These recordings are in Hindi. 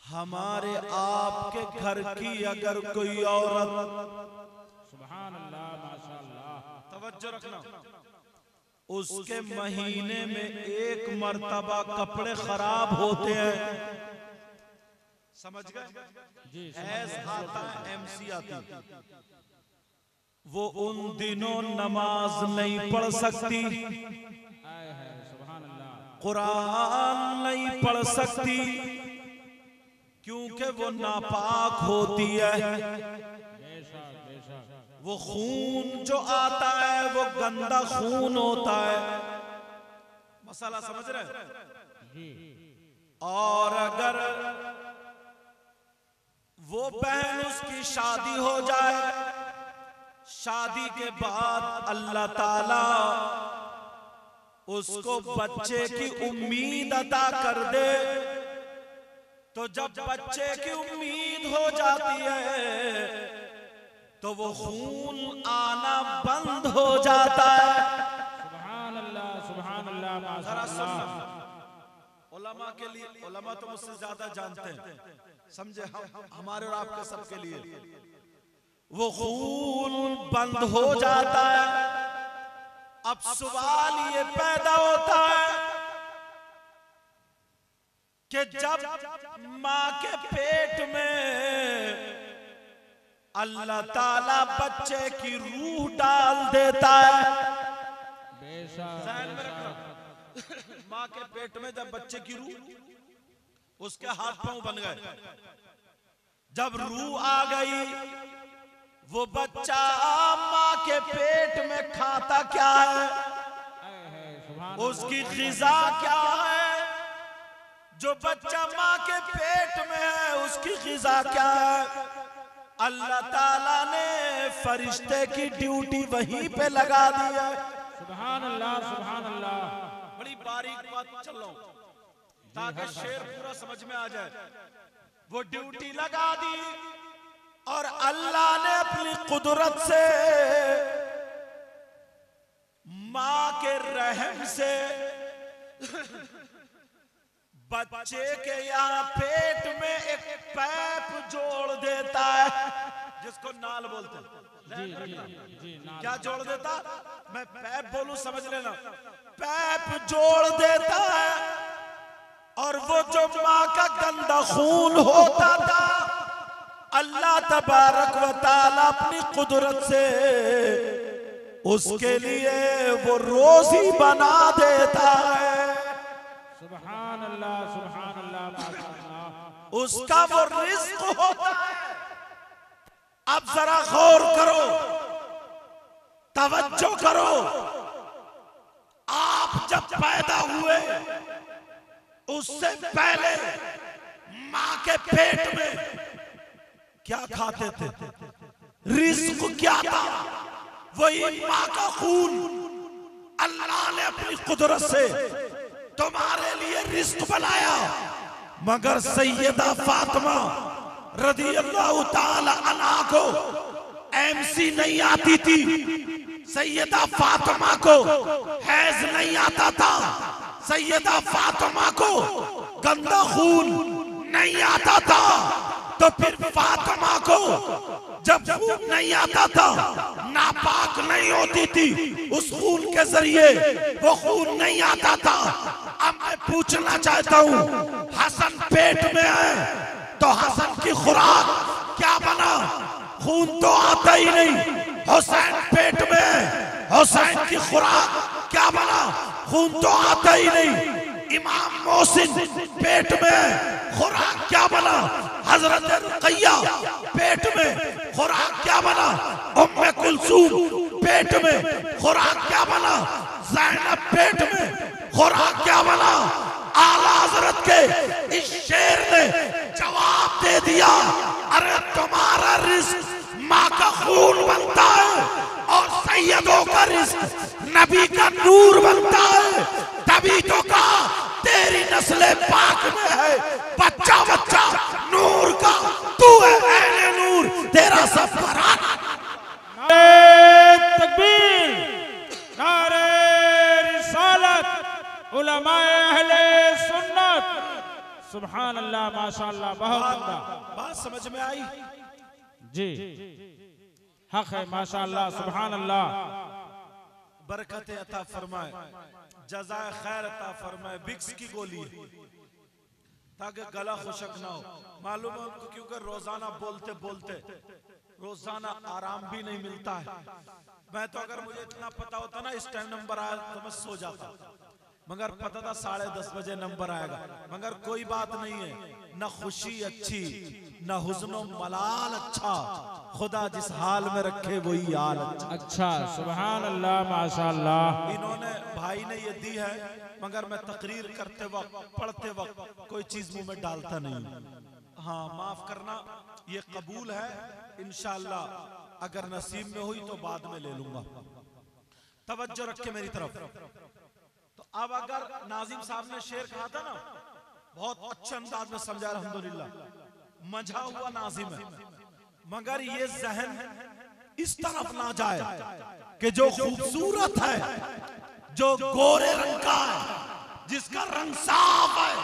हमारे आपके घर की अगर कोई औरत, सुभान अल्लाह, माशाअल्लाह, तवज्जो रखना, उसके महीने में एक मर्तबा कपड़े खराब होते हैं, समझ गए, एस आता है, एमसी आती, वो उन दिनों नमाज नहीं पढ़ सकती, कुरान नहीं पढ़ सकती, क्योंकि वो नापाक होती है। वो खून जो आता है वो गंदा खून होता है, मसाला समझ रहे? और अगर वो बहन उसकी शादी हो जाए, शादी के बाद अल्लाह ताला उसको बच्चे की उम्मीद अता कर दे, तो जब बच्चे की उम्मीद हो जाती है तो वो खून आना बंद हो जाता है। सुभान अल्लाह, सुभान अल्लाह, माशाअल्लाह। उलमा के लिए, उलमा तो मुझसे ज्यादा जानते हैं, समझे, हमारे और आपके सबके लिए वो खून बंद हो जाता है। अब सवाल ये पैदा होता है कि जब मां के पेट में अल्लाह ताला बच्चे की रूह डाल देता है, मां के पेट में जब बच्चे की रूह, उसके हाथ पांव बन गए, जब रूह आ गई, वो बच्चा मां के पेट में खाता क्या है, उसकी ग़िज़ा क्या है, जो बच्चा मां के पेट में है उसकी ग़िज़ा क्या है। अल्लाह ताला ने फरिश्ते की ड्यूटी वहीं पे लगा दी है। सुभान अल्लाह, सुभान अल्लाह। बड़ी बारीक बात चल रहा हूं ताकि शेर पूरा समझ में आ जाए। वो ड्यूटी लगा दी और अल्लाह ने अपनी कुदरत से मां के रहम से बच्चे के यहाँ पेट में एक पैप जोड़ देता है, जिसको नाल बोलते हैं। क्या जोड़ देता? मैं पैप बोलूं समझ लेना। पैप जोड़ देता है और वो जो माँ का गंदा खून होता था, अल्लाह तबारक व तआला अपनी कुदरत से उसके लिए वो रोजी बना देता है। सुभान अल्लाह, सुभान अल्लाह, माशाअल्लाह। उसका वो रिज़्क होता है। अब जरा गौर करो, तवज्जो करो। आप जब पैदा हुए उससे पहले मां के पेट में क्या खाते थे? रिज़्क क्या था? वही मां का खून। अल्लाह ने अपनी कुदरत से तुम्हारे लिए रिज़्क बनाया। मगर सैयदा फातिमा रज़ियल्लाहु ताला अन्हा को एमसी नहीं आती थी। सैयदा फातिमा को हैज नहीं आता था। सैयदा फातिमा को गंदा खून नहीं आता था। तो फिर फातिमा को जब खून नहीं आता था, नापाक नहीं होती थी, उस खून के जरिए वो खून नहीं आता था। अब मैं पूछना चाहता हूँ, हसन पेट में है तो हसन की खुराक क्या बना? खून तो आता ही नहीं। हुसैन पेट में है, हुसैन की खुराक क्या बना? खून तो आता ही नहीं। इमाम मोहसिन पेट में खुराक क्या बना? हजरत रुकैया पेट में खुराक क्या बना? उम्मे कुलसूम पेट में खुराक क्या बना? ज़ैनब पेट में खुराक क्या बना? आला हजरत के इस शेर ने जवाब दे दिया, अरे तुम्हारा रिज़्क माँ का खून बनता है और सैयदों का रिज़्क नबी का नूर बनता है। तभी तो कहा तेरी नस्ले पाक में है बच्चा बच्चा नूर का, तू है अहले नूर, तेरा सब घराना। नारे तकबीर, नारे रिसालत, उलमाए अहले सुन्नत। सुभान अल्लाह माशाअल्लाह, बहुत उम्दा। बात समझ में आई? जी हक है माशाअल्लाह, सुभान अल्लाह। बरकत अता फरमाए, जज़ाए खैर अता फरमाए। विक्स की गोली है ताकि गला खुशक ना हो। मालूम है उनको, क्योंकि रोजाना बोलते बोलते रोजाना आराम भी नहीं मिलता है। मैं तो अगर मुझे इतना पता होता ना इस टाइम नंबर आया तो मैं सो जाता, मगर पता था 10:30 बजे नंबर आएगा। मगर कोई बात नहीं है, न खुशी अच्छी न हुज़्नो मलाल अच्छा, खुदा जिस हाल में रखे वही हाल अच्छा। अच्छा सुभान अल्लाह माशाअल्लाह। इन्होंने भाई ने ये दी है, मगर मैं तकरीर करते वक्त पढ़ते वक्त कोई चीज मुंह में डालता नहीं। हाँ माफ करना, ये कबूल है। इंशाअल्लाह अगर नसीब में हुई तो बाद में ले लूंगा। तवज्जो रख के मेरी तरफ। तो अब अगर नाजिम साहब ने शेर कहा था ना, बहुत अच्छे अंदाज में समझा, अल्हम्दुलिल्लाह मजा हुआ नाजिम है। मगर ये जहन इस तरफ ना जाए कि जो खूबसूरत है, जो गोरे रंग का है, जिसका रंग साफ है,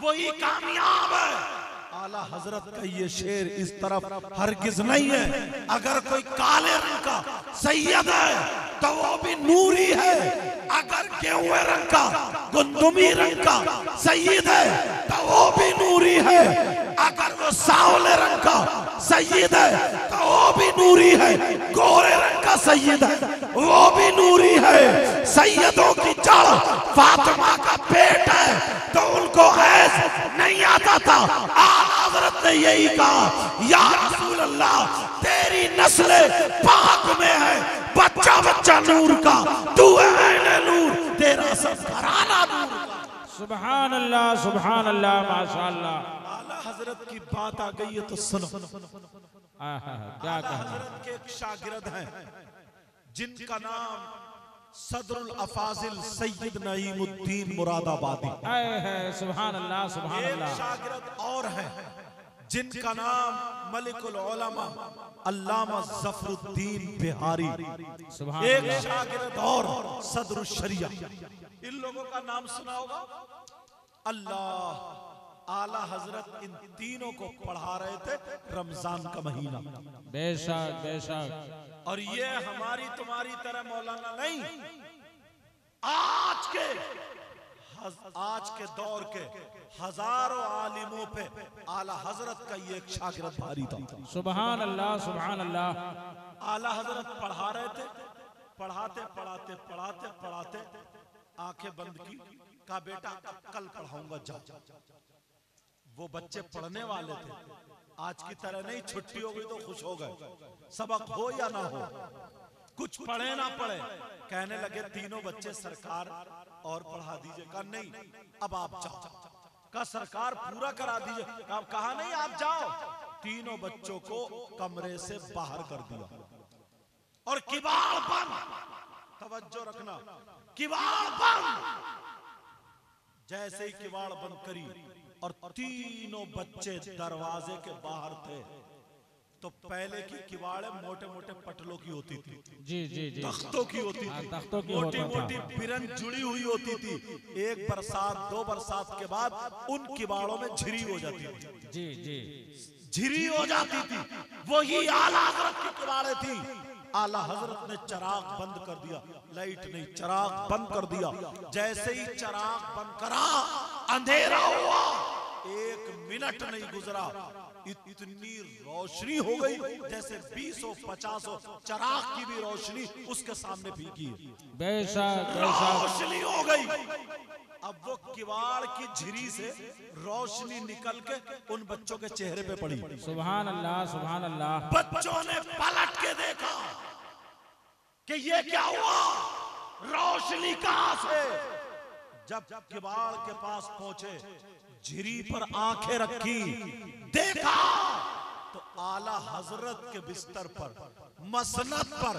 वही कामयाब है। आला हजरत का ये शेर इस तरफ हरगिज नहीं है। अगर कोई काले रंग का सैयद है तो वो भी नूरी है। अगर गेहुए रंग का गुंदुमी रंग का सैयद है तो वो भी नूरी है। अगर वो सावले रंग का सैयद है तो वो भी नूरी है। गोरे रंग का सैयद है वो भी नूरी है। सैयदों की जड़ फातिमा का पेट है तो उनको ऐस नहीं आता था। हज़रत ने यही कहा, या रसूल अल्लाह तेरी नस्ल पाक में है, बच्चा बच्चा नूर का, तू है नूर, तेरा सब घराना नूर का। सुभान अल्लाह माशाअल्लाह। आला हजरत की बात आ गई है तो सुनो। क्या कहना। हजरत के एक शागिर्द हैं जिनका नाम सदरुल अफाजिल सैयद नईमुद्दीन मुरादाबादी है। सुभान अल्लाह सुभान एक अल्लाह। शागिर्द और है जिनका नाम मलिकुल उलमा अल्लामा ज़फरुद्दीन बिहारी। एक शागिर्द और सदरुल शरिया। इन लोगों का नाम सुना होगा। अल्लाह आला हजरत इन तीनों को पढ़ा रहे थे रमजान का महीना। बेशक बेशक। और ये हमारी तुम्हारी तरह मौलाना नहीं, आज के दौर के हजारों आलिमों पे आला हजरत का ये एक शागिर्द भारी था। सुभान अल्लाह सुभान अल्लाह। आला हजरत पढ़ा रहे थे, पढ़ाते पढ़ाते पढ़ाते पढ़ाते आंखें बंद की, कहा बेटा कल पढ़ाऊंगा जा। वो बच्चे पढ़ने वाले थे, आज की तरह नहीं छुट्टी हो गई तो खुश हो गए। सबक हो या ना हो, कुछ पढ़े ना पढ़े, कहने लगे तीनों बच्चे सरकार और पढ़ा दीजिए। कहा नहीं अब आप जाओ। कहा सरकार पूरा करा दीजिए। कहा नहीं आप जाओ। तीनों बच्चों को कमरे से बाहर कर दिया और किवाड़ बंद। तवज्जो रखना, किवाड़ बंद। जैसे ही किवाड़ बंद करी और तीनों बच्चे दरवाजे के बाहर थे, तो पहले की किवाड़े मोटे मोटे पटलों की होती थी, जी जी जी, तख्तों की होती थी, तख्तों की मोटी होता था। मोटी बिरन जुड़ी हुई होती थी। एक बरसात दो बरसात के बाद उन किवाड़ों में झिरी हो जाती थी। जी जी, झिरी हो जाती थी। वही आला हजरत की किवाड़े थी। आला हजरत ने चिराग बंद कर दिया, लाइट नहीं चिराग बंद कर दिया। जैसे ही चिराग बंद करा अंधेरा हुआ। 1 मिनट नहीं गुजरा, इतनी रोशनी हो गई जैसे 20 हो 50 हो चिराग की भी रोशनी उसके सामने फीकी है। बेशक बेशक। रोशनी हो गई। अब वो किवाड़ की झिरी से रोशनी निकल के उन बच्चों के चेहरे पे पड़ी। सुभान अल्लाह सुभान अल्लाह। बच्चों ने पलट के देखा कि ये क्या हुआ, रोशनी कहां से। जब किवाड़ के पास पहुंचे, झिरी पर आंखें रखी, देखा तो आला हजरत के बिस्तर पर मसनद पर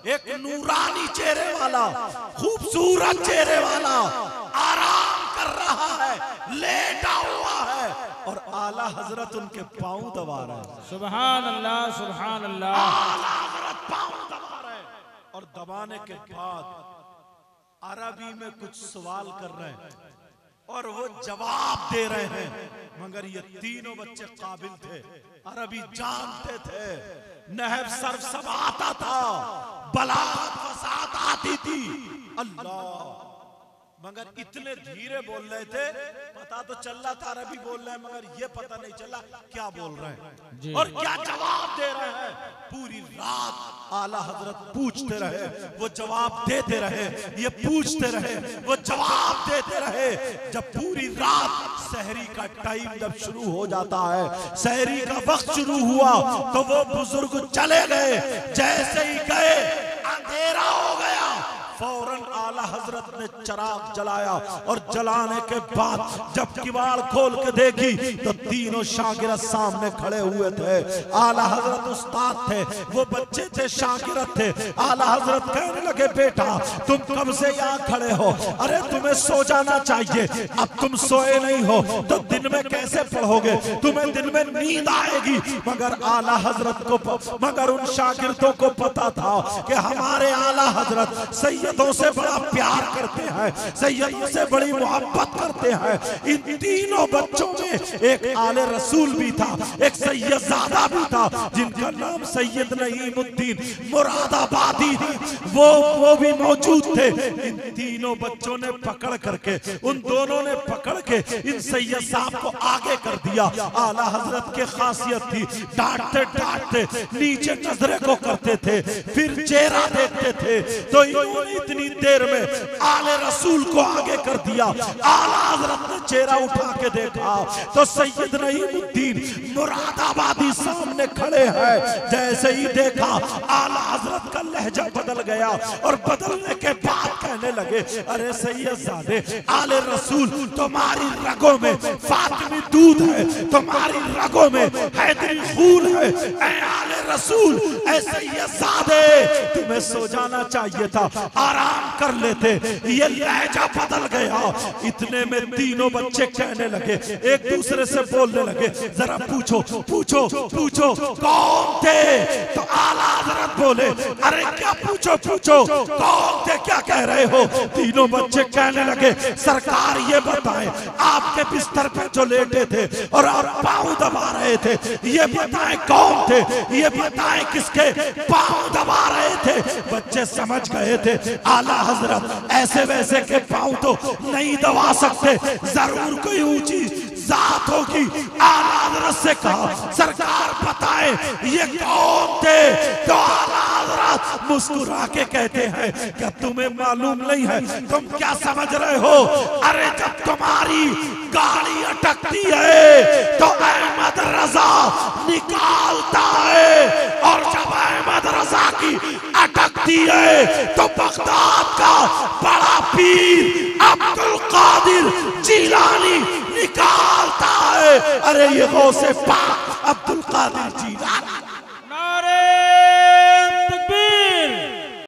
एक नूरानी चेहरे वाला, खूबसूरत चेहरे वाला आराम कर रहा है, लेटा हुआ है और आला हजरत उनके पांव दबा रहे हैं। सुभान अल्लाह सुभान अल्लाह। आला हजरत पांव दबा रहे हैं और दबाने के बाद अरबी में कुछ सवाल कर रहे हैं। और वो जवाब दे रहे हैं। मगर ये तीनों बच्चे काबिल थे, अरबी जानते थे, नहव सर्फ सब आता था, बलागत फसाद आती थी। अल्लाह, मगर इतने धीरे बोल रहे थे, पता तो चल रहा था अरबी बोल रहे हैं, मगर ये पता नहीं चला क्या बोल रहे हैं और क्या जवाब दे रहे हैं। पूरी रात आला हजरत पूछते रहे, वो जवाब देते रहे, ये पूछते रहे, वो जवाब देते रहे। जब पूरी रात सहरी का टाइम जब शुरू हो जाता है, सहरी का वक्त शुरू हुआ, तो वो बुजुर्ग चले गए। जैसे ही गए अंधेरा हो गया, फौरन आला हजरत ने चराग जलाया और जलाने के बाद जब किवाड़ खोल के देखी तो तीनों शागिरत सामने खड़े हुए थे। आला हजरत उस्ताद थे, वो बच्चे थे, शागिरत थे। आला हजरत कहने लगे, बेटा तुम कब से यहाँ खड़े हो? अरे तुम्हें सो जाना चाहिए, अब तुम सोए नहीं हो तो दिन में कैसे पढ़ोगे? तुम्हें दिन में नींद आएगी। मगर आला हजरत को, मगर उन शागिर्दों को पता था कि हमारे आला हजरत सैयदों से बड़ा प्यार करते हैं, सैयदों से बड़ी मोहब्बत करते हैं। इन तीनों बच्चों में एक आले रसूल भी था, एक सैयदजादा भी था जिनका नाम सैयद नईमुद्दीन मुरादाबादी, वो भी मौजूद थे। इन तीनों बच्चों ने पकड़ करके, उन दोनों ने पकड़ के इन सैयद साहब को आगे कर दिया। आला हजरत की खासियत थी, डांटते डांटते नीचे नजरे को करते थे, फिर चेहरा देखते थे। तो इन्होंने इतनी देर में आले रसूल को आगे कर दिया। आला हजरत ने चेहरा उठा के देखा तो सैयद नईमुद्दीन मुरादाबादी सामने खड़े हैं। जैसे ही देखा आला हजरत का लहजा बदल गया और बदलने के बाद कहने लगे, अरे सैयदजादे, आले रसूल तुम्हारी रगों में फातिमी दूध है, तुम्हारी रगों में हैदरी खून है। ऐ आले रसूल, ऐ सैयदजादे, तुम्हें सो जाना चाहिए था, आराम कर लेते। ये लहजा बदल गया। इतने में तीनों बच्चे कहने लगे, एक दूसरे से बोलने लगे, जरा पूछो पूछो पूछो कौन थे? तो आला हजरत बोले, अरे क्या पूछो पूछो कौन थे, क्या कह रहे हो? तीनों बच्चे कहने लगे, सरकार ये बताएं, आपके बिस्तर पे जो लेटे थे और आप पाँव दबा रहे थे, ये बताएं कौन थे, ये बताएं किसके पाँव दबा रहे थे? बच्चे समझ गए थे आला हजरत ऐसे वैसे के पाँव तो नहीं दबा सकते, जरूर कोई ऊंची जात होगी। आला हजरत से कहा, सरकार बताए ये कौन थे? तो आला हजरत मुस्कुरा के कहते हैं, क्या तुम्हें मालूम नहीं है? तुम क्या समझ रहे हो? अरे जब तुम्हारी गाड़ी अटकती है तो अहमद रजा निकालता है, और जब अहमद रजा की अटकती है तो बगदाद का बड़ा पीर अब्दुल कादिर जीलानी निकालता है। अरे ये गौसे पाक अब्दुल कादिर जीलानी